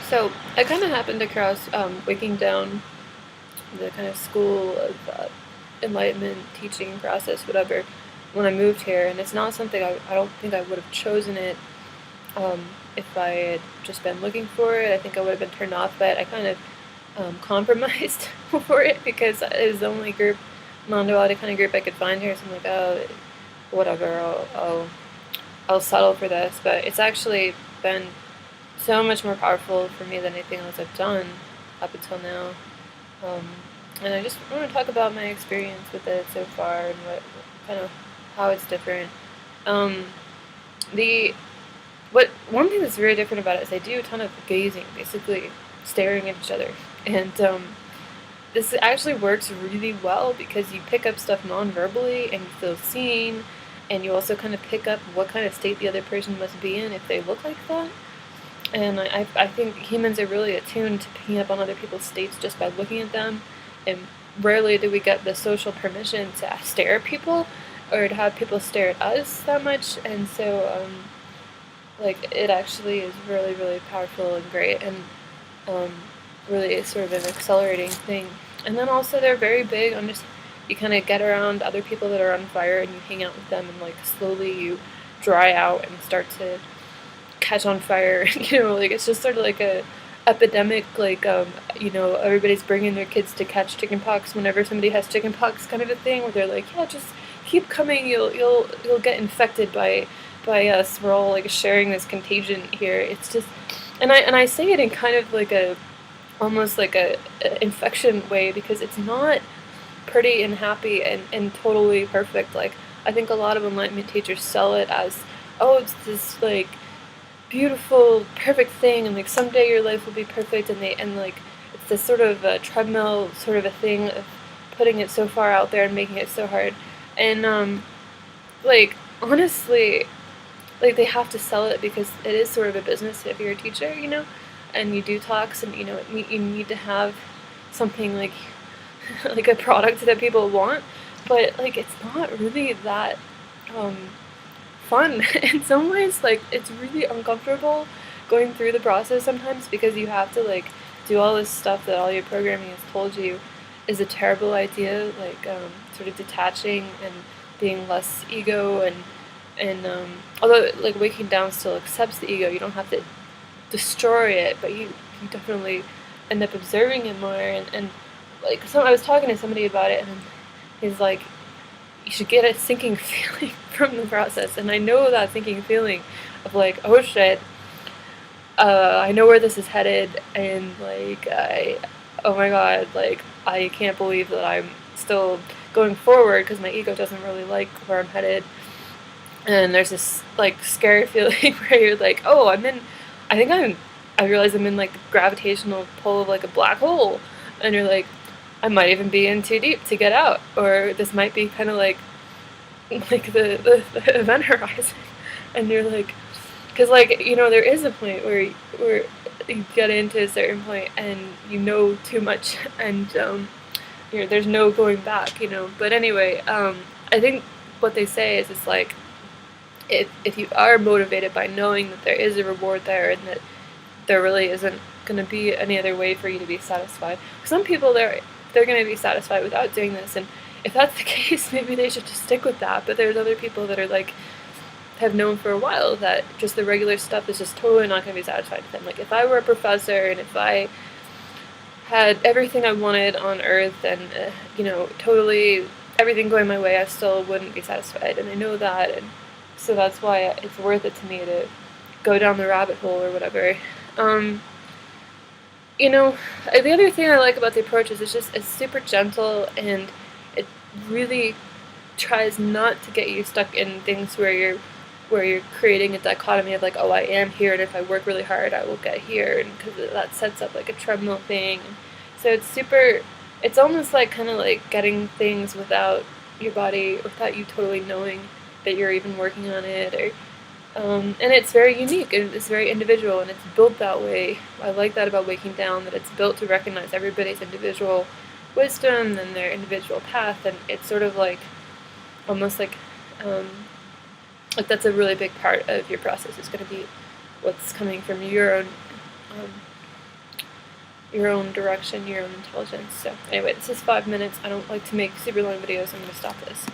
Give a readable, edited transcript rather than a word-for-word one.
So I kind of happened across Waking Down, the kind of school of enlightenment teaching process, whatever, when I moved here, and it's not something I don't think I would have chosen it if I had just been looking for it. I think I would have been turned off by it. I kind of compromised for it because it was the only group, non-duality kind of group I could find here. So I'm like, oh, whatever, I'll settle for this. But it's actually been so much more powerful for me than anything else I've done up until now. Um, and I just want to talk about my experience with it so far and what kind of how it's different. Um, the what one thing that's very different about it is I do a ton of gazing, basically staring at each other, and this actually works really well because you pick up stuff non-verbally and you feel seen, and you also kind of pick up what kind of state the other person must be in if they look like that. And I think humans are really attuned to picking up on other people's states just by looking at them, and rarely do we get the social permission to stare at people or to have people stare at us that much. And so, like, it actually is really, really powerful and great, and um, really sort of an accelerating thing. And then also, they're very big on just you kind of get around other people that are on fire and you hang out with them, and like slowly you dry out and start to catch on fire. Like it's just sort of like a epidemic, like everybody's bringing their kids to catch chickenpox whenever somebody has chickenpox, kind of a thing, where they're like, yeah, just keep coming, you'll get infected by us. We're all like sharing this contagion here. It's just, and I say it in kind of like a almost like a infection way because it's not pretty and happy and totally perfect. Like I think a lot of enlightenment teachers sell it as, oh, it's this like beautiful, perfect thing, and like someday your life will be perfect, and like it's this sort of a treadmill sort of a thing of putting it so far out there and making it so hard, and like honestly, like they have to sell it because it is sort of a business if you're a teacher, and you do talks, and you need to have something like like a product that people want, but like it's not really that um fun in some ways. Like it's really uncomfortable going through the process sometimes because you have to like do all this stuff that all your programming has told you is a terrible idea, like sort of detaching and being less ego, and although like Waking Down still accepts the ego, you don't have to destroy it, but you definitely end up observing it more, and like I was talking to somebody about it, and he's like, you should get a sinking feeling from the process. And I know that sinking feeling of like, oh shit, I know where this is headed, and like, oh my god, like, I can't believe that I'm still going forward because my ego doesn't really like where I'm headed. And there's this like scary feeling where you're like, oh, I think I realize I'm in like the gravitational pull of like a black hole, and you're like, I might even be in too deep to get out, or this might be kind of like the event horizon, and you're like, because like there is a point where you get into a certain point and you know too much, and there's no going back, But anyway, I think what they say is it's like if you are motivated by knowing that there is a reward there and that there really isn't going to be any other way for you to be satisfied. Some people they're going to be satisfied without doing this, and if that's the case, maybe they should just stick with that. But there's other people that are like have known for a while that just the regular stuff is just totally not going to be satisfied with them. Like if I were a professor and if I had everything I wanted on Earth and totally everything going my way, I still wouldn't be satisfied, and I know that, and so that's why it's worth it to me to go down the rabbit hole or whatever. Um, the other thing I like about the approach is it's super gentle, and it really tries not to get you stuck in things where you're creating a dichotomy of like, oh, I am here, and if I work really hard, I will get here, and because that sets up like a treadmill thing. So it's almost like kind of like getting things without your body, without you totally knowing that you're even working on it, or and it's very unique and it's very individual and it's built that way. I like that about Waking Down, that it's built to recognize everybody's individual wisdom and their individual path, and it's sort of like almost like that's a really big part of your process is going to be what's coming from your own your own direction, your own intelligence. So anyway, this is 5 minutes. I don't like to make super long videos. I'm going to stop this.